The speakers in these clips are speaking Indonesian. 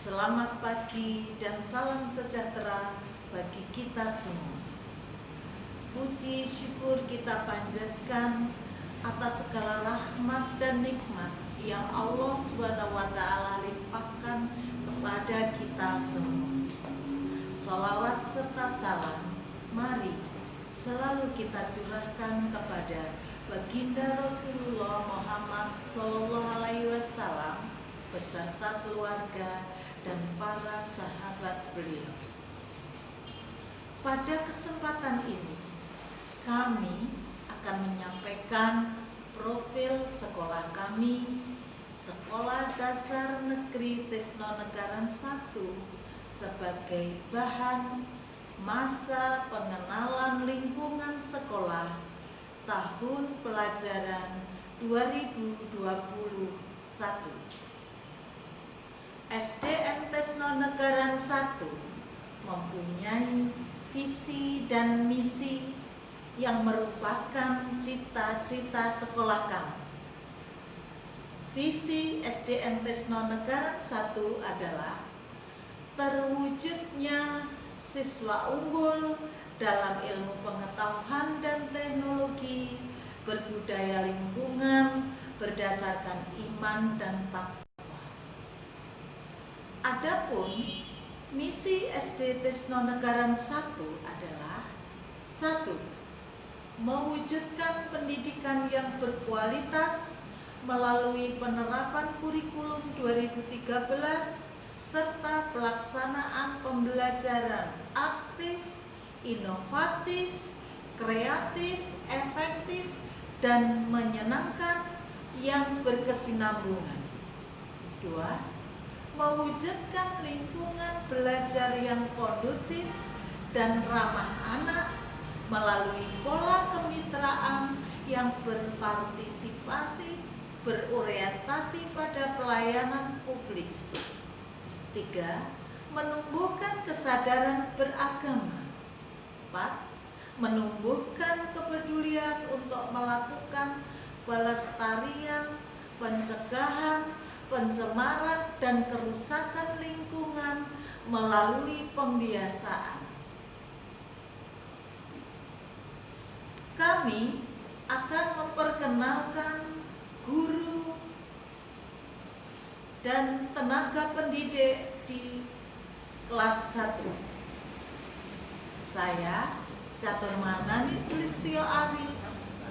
Selamat pagi dan salam sejahtera bagi kita semua. Puji syukur kita panjatkan atas segala rahmat dan nikmat yang Allah SWT limpahkan kepada kita semua. Sholawat serta salam, mari selalu kita curahkan kepada Baginda Rasulullah Muhammad SAW beserta keluarga dan para sahabat beliau. Pada kesempatan ini, kami akan menyampaikan profil sekolah kami, Sekolah Dasar Negeri Tisnonegara 1, sebagai bahan masa pengenalan lingkungan sekolah tahun pelajaran 2021. SDN Tisnonegara 1 mempunyai visi dan misi yang merupakan cita-cita sekolah kami. Visi SDN Tisnonegara 1 adalah terwujudnya siswa unggul dalam ilmu pengetahuan dan teknologi, berbudaya lingkungan, berdasarkan iman dan takwa. Adapun misi SD Tisnonegara 1 adalah 1. Mewujudkan pendidikan yang berkualitas melalui penerapan kurikulum 2013 serta pelaksanaan pembelajaran aktif, inovatif, kreatif, efektif, dan menyenangkan yang berkesinambungan. 2. Mewujudkan lingkungan belajar yang kondusif dan ramah anak melalui pola kemitraan yang berpartisipasi, berorientasi pada pelayanan publik. 3. Menumbuhkan kesadaran beragama. 4. Menumbuhkan kepedulian untuk melakukan pelestarian, pencegahan, pencemaran, dan kerusakan lingkungan melalui pembiasaan. Kami akan memperkenalkan guru dan tenaga pendidik di kelas 1. Saya, Catur Mananis Listio Ari,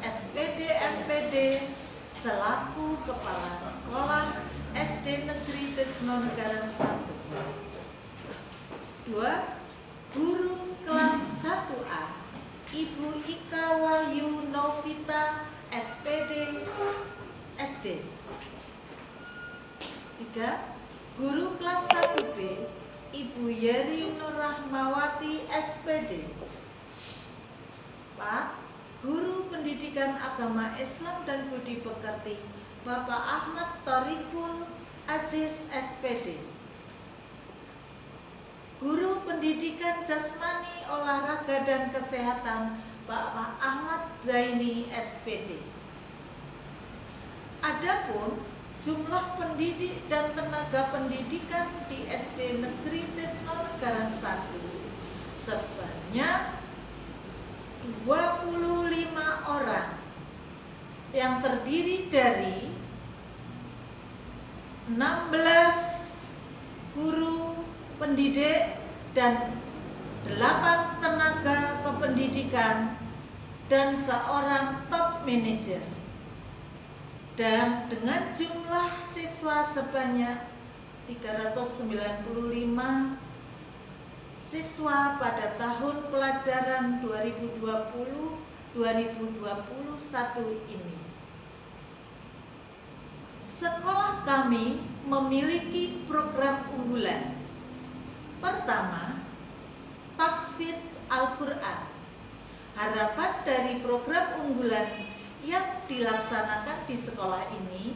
SPD MPD, selaku Kepala Sekolah SD Negeri Tisnonegara 1. 2. Guru kelas 1A, Ibu Ika Wahyu Novita, SPD SD. 3. Guru kelas 1B, Ibu Yeri Nur Rahmawati, SPD. 4. Guru Pendidikan Agama Islam dan Budi Pekerti, Bapak Ahmad Thoriqul Aziz, SPD. Guru Pendidikan Jasmani, Olahraga dan Kesehatan, Bapak Ahmad Zaini, SPD. Adapun jumlah pendidik dan tenaga pendidikan di SD Negeri Tisnonegara 1 sebanyak 25 orang yang terdiri dari 16 guru pendidik dan 8 tenaga kependidikan dan seorang top manager, dan dengan jumlah siswa sebanyak 395 siswa pada tahun pelajaran 2020-2021 ini. Sekolah kami memiliki program unggulan. Pertama, tahfidz Al-Quran. Harapan dari program unggulan yang dilaksanakan di sekolah ini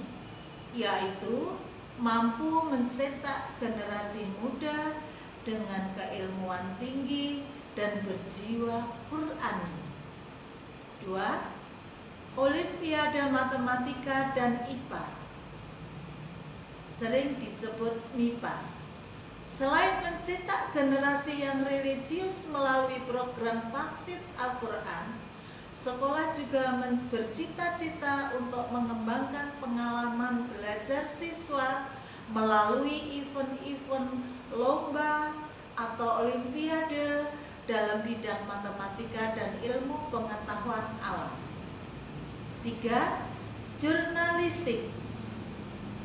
yaitu mampu mencetak generasi muda dengan keilmuan tinggi dan berjiwa Qur'ani. 2. Olimpiade Matematika dan IPA, sering disebut MIPA. Selain mencetak generasi yang religius melalui program tahfidz Al-Quran, sekolah juga bercita-cita untuk mengembangkan pengalaman belajar siswa melalui event-event lomba atau olimpiade dalam bidang matematika dan ilmu pengetahuan alam. 3. Jurnalistik.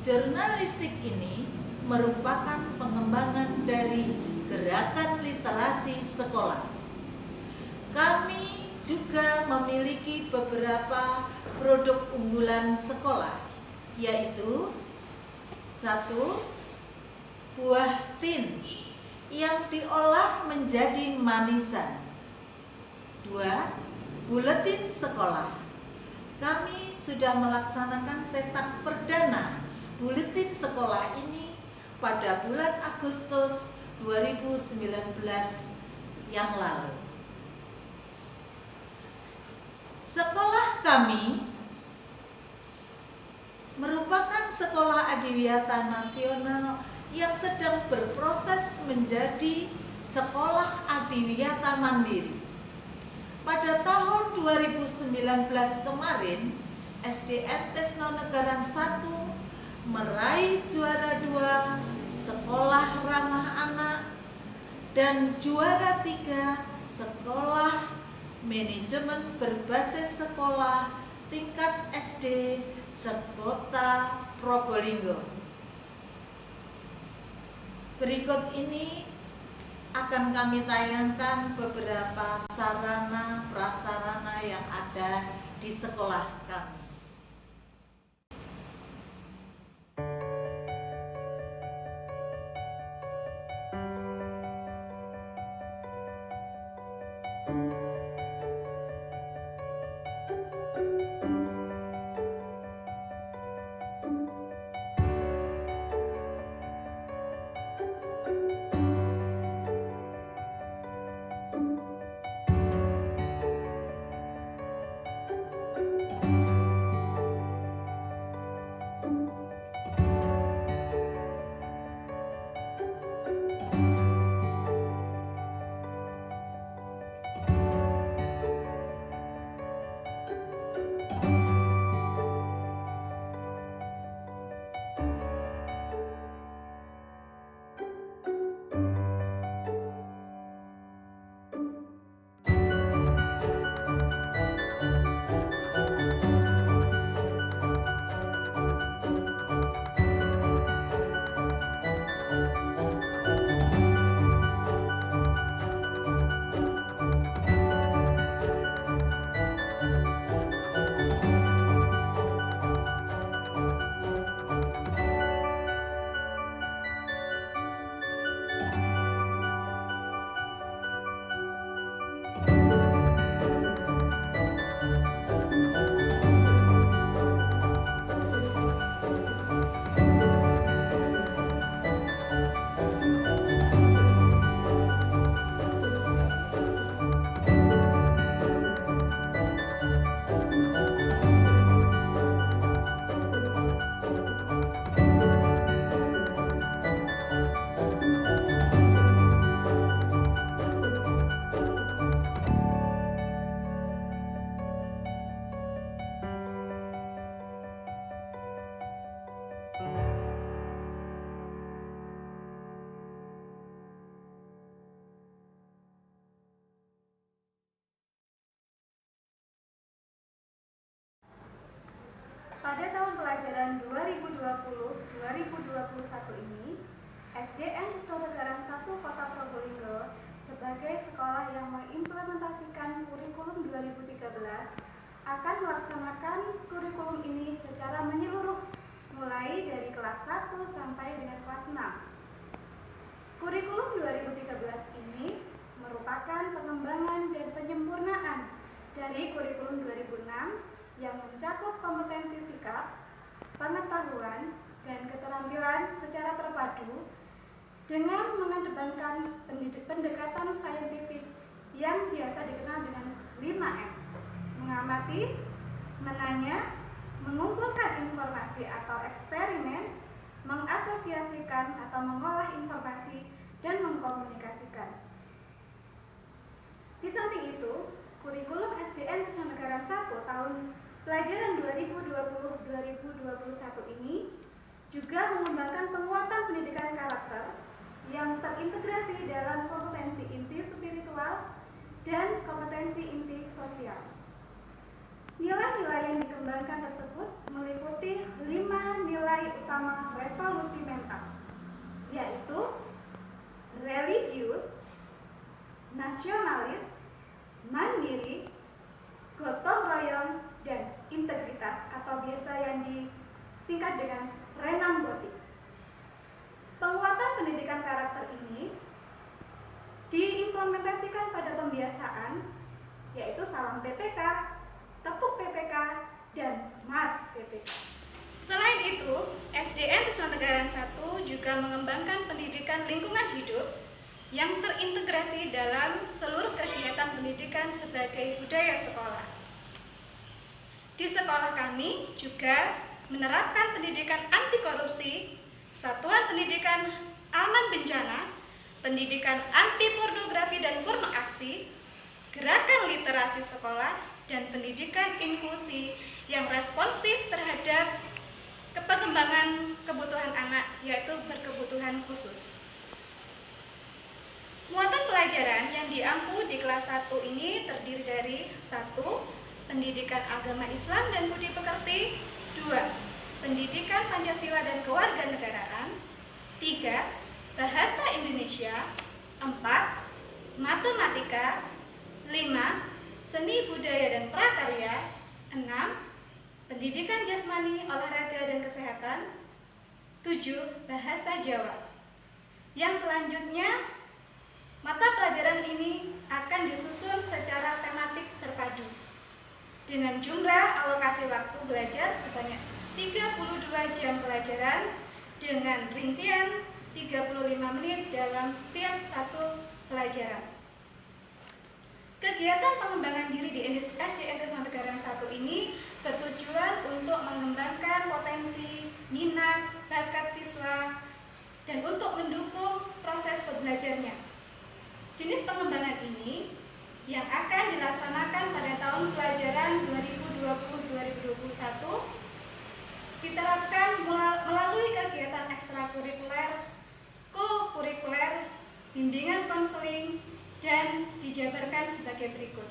Jurnalistik ini merupakan pengembangan dari gerakan literasi sekolah. Kami juga memiliki beberapa produk unggulan sekolah, yaitu 1. Buah tin yang diolah menjadi manisan. 2. Buletin sekolah. Kami sudah melaksanakan cetak perdana buletin sekolah ini pada bulan Agustus 2019 yang lalu. Sekolah kami merupakan sekolah adiwiyata nasional yang sedang berproses menjadi sekolah adiwiyata mandiri. Pada tahun 2019 kemarin, SDN Tesno-Negaran 1 meraih juara 2 sekolah ramah anak dan juara 3 sekolah manajemen berbasis sekolah tingkat SD sekota Probolinggo. Berikut ini akan kami tayangkan beberapa sarana prasarana yang ada di sekolah kami. Pada tahun pelajaran 2020-2021 ini, SDN Tesno-Negaran 1 Kota Probolinggo sebagai sekolah yang mengimplementasikan kurikulum 2013 akan melaksanakan kurikulum ini secara menyeluruh mulai dari kelas 1 sampai dengan kelas 6. Kurikulum 2013 ini merupakan pengembangan dan penyempurnaan dari kurikulum 2006 yang mencakup kompetensi sikap, pengetahuan, dan keterampilan secara terpadu dengan mengedepankan pendekatan saintifik yang biasa dikenal dengan 5M: mengamati, menanya, mengumpulkan informasi atau eksperimen, mengasosiasikan atau mengolah informasi, Pelajaran 2020-2021 ini juga mengembangkan penguatan pendidikan karakter yang terintegrasi dalam kompetensi inti spiritual dan kompetensi inti sosial. Nilai-nilai yang dikembangkan tersebut meliputi 5 nilai utama revolusi mental, yaitu religius, nasionalis, mandiri, gotong royong, dan integritas atau biasa yang disingkat dengan Renambotik. Penguatan pendidikan karakter ini diimplementasikan pada pembiasaan, yaitu salam PPK, tepuk PPK, dan Mars PPK. Selain itu, SDN Kesunagaraan 1 juga mengembangkan pendidikan lingkungan hidup yang terintegrasi dalam seluruh kegiatan pendidikan sebagai budaya sekolah. Di sekolah kami juga menerapkan pendidikan anti korupsi, satuan pendidikan aman bencana, pendidikan anti pornografi dan porno aksi, gerakan literasi sekolah, dan pendidikan inklusi yang responsif terhadap perkembangan kebutuhan anak, yaitu berkebutuhan khusus. Muatan pelajaran yang diampu di kelas 1 ini terdiri dari 1. Pendidikan agama Islam dan budi pekerti, 2. Pendidikan Pancasila dan kewarganegaraan, 3. Bahasa Indonesia, 4. Matematika, 5. Seni budaya dan prakarya, 6. Pendidikan jasmani, olahraga dan kesehatan, 7. Bahasa Jawa. Yang selanjutnya, mata pelajaran ini akan disusun secara tematik terpadu dengan jumlah alokasi waktu belajar sebanyak 32 jam pelajaran dengan rincian 35 menit dalam setiap satu pelajaran. Kegiatan pengembangan diri di SDN Kesunagaraan 1 ini bertujuan untuk mengembangkan potensi, minat, bakat siswa, dan untuk mendukung proses pembelajarnya. Jenis pengembangan ini yang akan dilaksanakan pada tahun pelajaran 2020-2021 diterapkan melalui kegiatan ekstrakurikuler, co-kurikuler, bimbingan konseling, dan dijabarkan sebagai berikut.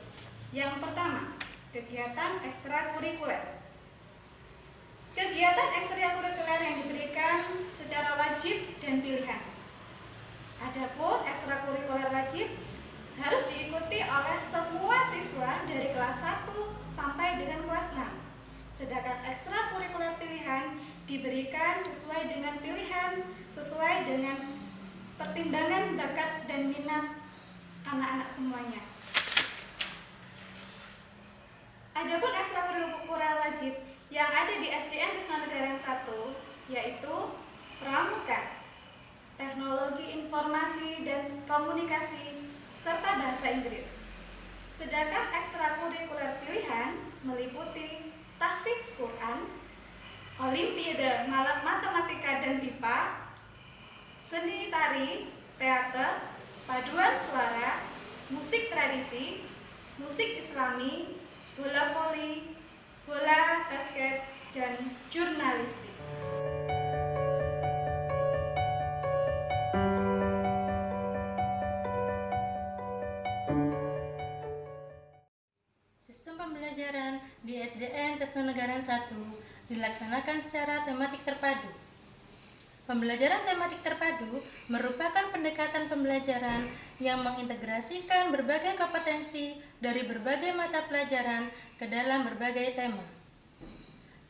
Yang pertama, kegiatan ekstrakurikuler. Kegiatan ekstrakurikuler yang diberikan secara wajib dan pilihan. Adapun ekstrakurikuler wajib harus diikuti oleh semua siswa dari kelas 1 sampai dengan kelas 6. Sedangkan ekstrakurikuler pilihan diberikan sesuai dengan pilihan, sesuai dengan pertimbangan bakat dan minat anak-anak semuanya. Adapun ekstrakurikuler wajib yang ada di SDN Kesunagaraan 1 yaitu pramuka, teknologi informasi dan komunikasi, serta bahasa Inggris. Sedangkan ekstrakurikuler pilihan meliputi tahfidz Quran, olimpiade matematika dan IPA, seni tari, teater, paduan suara, musik tradisi, musik Islami, bola voli, bola basket, dan jurnalistik. Pembelajaran di SDN Kesunagaraan 1 dilaksanakan secara tematik terpadu. Pembelajaran tematik terpadu merupakan pendekatan pembelajaran yang mengintegrasikan berbagai kompetensi dari berbagai mata pelajaran ke dalam berbagai tema.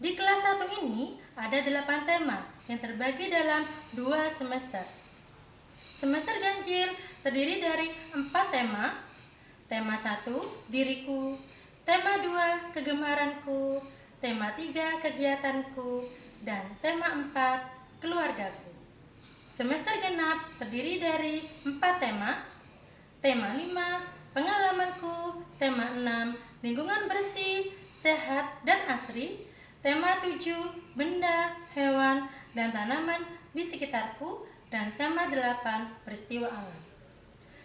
Di kelas 1 ini ada 8 tema yang terbagi dalam 2 semester. Semester ganjil terdiri dari 4 tema. Tema 1, diriku. Tema 2, kegemaranku. Tema 3, kegiatanku. Dan tema 4, keluargaku. Semester genap terdiri dari 4 tema. Tema 5, pengalamanku. Tema 6, lingkungan bersih, sehat, dan asri. Tema 7, benda, hewan, dan tanaman di sekitarku. Dan tema 8, peristiwa alam.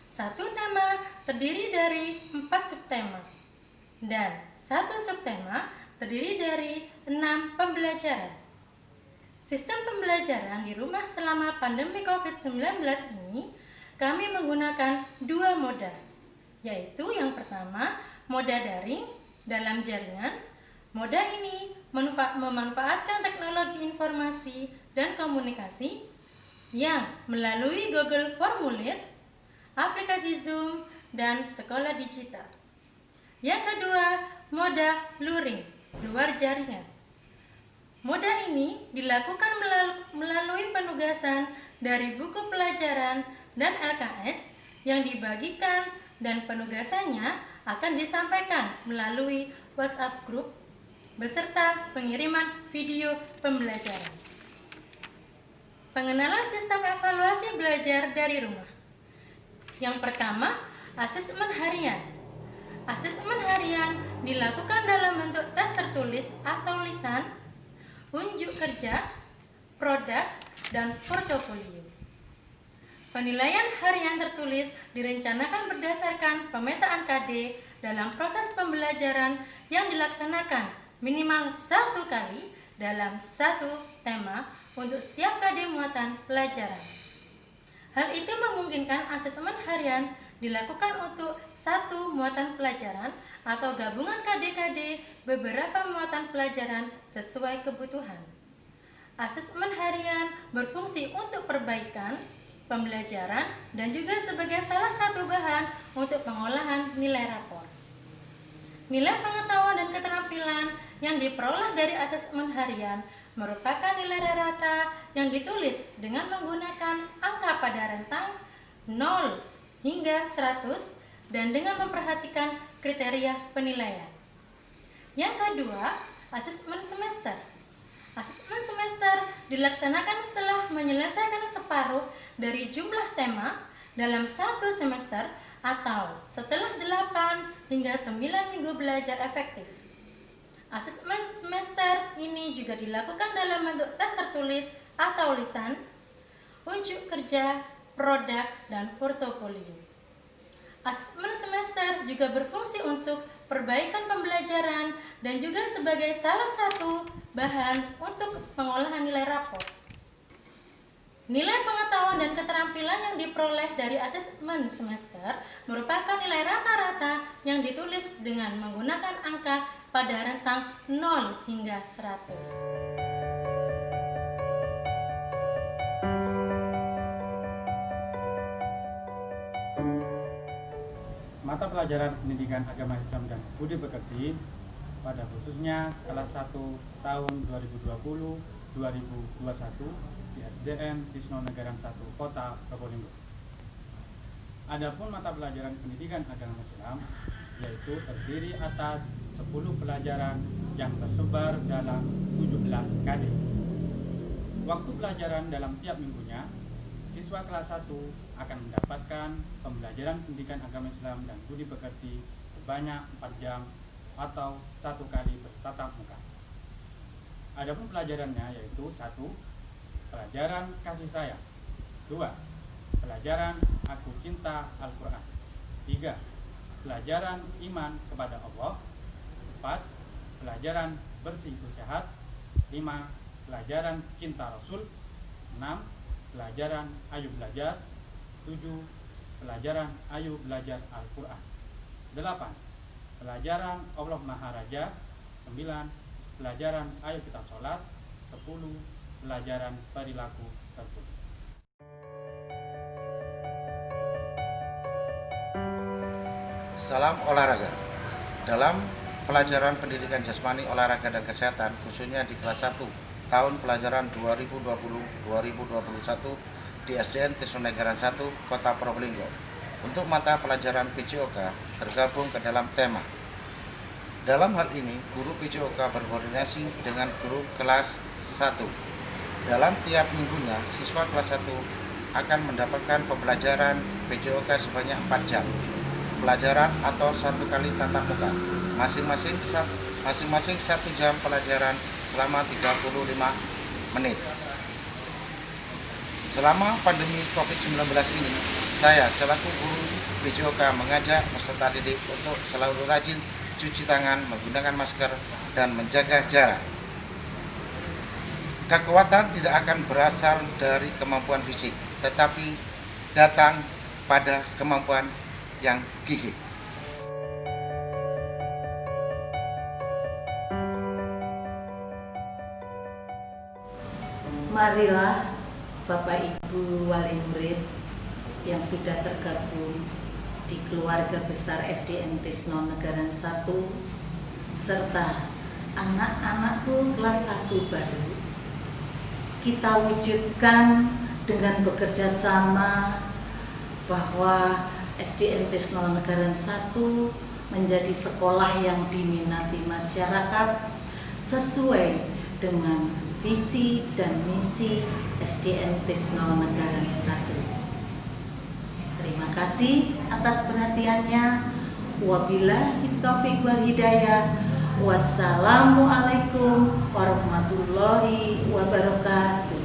Satu tema terdiri dari 4 subtema. Dan satu subtema terdiri dari 6 pembelajaran. Sistem pembelajaran di rumah selama pandemi COVID-19 ini kami menggunakan 2 moda, yaitu yang pertama moda daring dalam jaringan. Moda ini memanfaatkan teknologi informasi dan komunikasi yang melalui Google Formulir, aplikasi Zoom, dan sekolah digital. Yang kedua, moda luring, luar jaringan. Moda ini dilakukan melalui penugasan dari buku pelajaran dan LKS yang dibagikan, dan penugasannya akan disampaikan melalui WhatsApp Group beserta pengiriman video pembelajaran. Pengenalan sistem evaluasi belajar dari rumah. Yang pertama, asesmen harian. Asesmen harian dilakukan dalam bentuk tes tertulis atau lisan, unjuk kerja, produk, dan portofolio. Penilaian harian tertulis direncanakan berdasarkan pemetaan KD dalam proses pembelajaran yang dilaksanakan minimal 1 kali dalam 1 tema untuk setiap KD muatan pelajaran. Hal itu memungkinkan asesmen harian dilakukan untuk 1 muatan pelajaran atau gabungan KD-KD beberapa muatan pelajaran sesuai kebutuhan. Asesmen harian berfungsi untuk perbaikan pembelajaran dan juga sebagai salah satu bahan untuk pengolahan nilai rapor. Nilai pengetahuan dan keterampilan yang diperoleh dari asesmen harian merupakan nilai rata yang ditulis dengan menggunakan angka pada rentang 0 hingga 100 dan dengan memperhatikan kriteria penilaian. Yang kedua, asesmen semester. Asesmen semester dilaksanakan setelah menyelesaikan separuh dari jumlah tema dalam 1 semester atau setelah 8 hingga 9 minggu belajar efektif. Asesmen semester ini juga dilakukan dalam bentuk tes tertulis atau lisan, unjuk kerja, produk, dan portofolio. Asesmen semester juga berfungsi untuk perbaikan pembelajaran dan juga sebagai salah satu bahan untuk pengolahan nilai rapor. Nilai pengetahuan dan keterampilan yang diperoleh dari asesmen semester merupakan nilai rata-rata yang ditulis dengan menggunakan angka pada rentang 0 hingga 100. Mata pelajaran pendidikan agama Islam dan budi pekerti pada khususnya kelas 1 tahun 2020-2021 di SDN Tisnonegara 1 Kota Probolinggo. Adapun mata pelajaran pendidikan agama Islam yaitu terdiri atas 10 pelajaran yang tersebar dalam 17 KD. Waktu pelajaran dalam tiap minggunya, siswa kelas 1 akan mendapatkan pembelajaran pendidikan agama Islam dan budi pekerti sebanyak 4 jam atau 1 kali bertatap muka. Adapun pelajarannya yaitu 1. Pelajaran kasih sayang. 2. Pelajaran aku cinta Al-Quran. 3. Pelajaran iman kepada Allah. 4. Pelajaran bersih sehat. 5. Pelajaran cinta Rasul. 6. Pelajaran ayo belajar. 7. Pelajaran ayo belajar Al-Quran. 8. Pelajaran Allah Maharaja. 9. Pelajaran ayo kita sholat. 10. Pelajaran perilaku tertulis. Salam olahraga. Dalam pelajaran pendidikan jasmani, olahraga, dan kesehatan, khususnya di kelas 1 tahun pelajaran 2020-2021 di SDN Tisnonegara 1 Kota Probolinggo. Untuk mata pelajaran PJOK tergabung ke dalam tema. Dalam hal ini, guru PJOK berkoordinasi dengan guru kelas 1. Dalam tiap minggunya, siswa kelas 1 akan mendapatkan pembelajaran PJOK sebanyak 4 jam pelajaran atau 1 kali tatap muka, masing-masing 1 jam pelajaran selama 35 menit. Selama pandemi COVID-19 ini, saya selaku guru PJOK mengajak peserta didik untuk selalu rajin cuci tangan, menggunakan masker, dan menjaga jarak. Kekuatan tidak akan berasal dari kemampuan fisik, tetapi datang pada kemampuan yang gigih. Marilah Bapak Ibu wali murid yang sudah tergabung di keluarga besar SDN Tisno Negaran 1 serta anak-anakku kelas 1 baru, kita wujudkan dengan bekerja sama bahwa SDN Tisno Negaran 1 menjadi sekolah yang diminati masyarakat sesuai dengan visi dan misi SDN Tisno Negaran 1. Terima kasih atas perhatiannya. Wabillahi taufiq wal hidayah. Wassalamualaikum warahmatullahi wabarakatuh.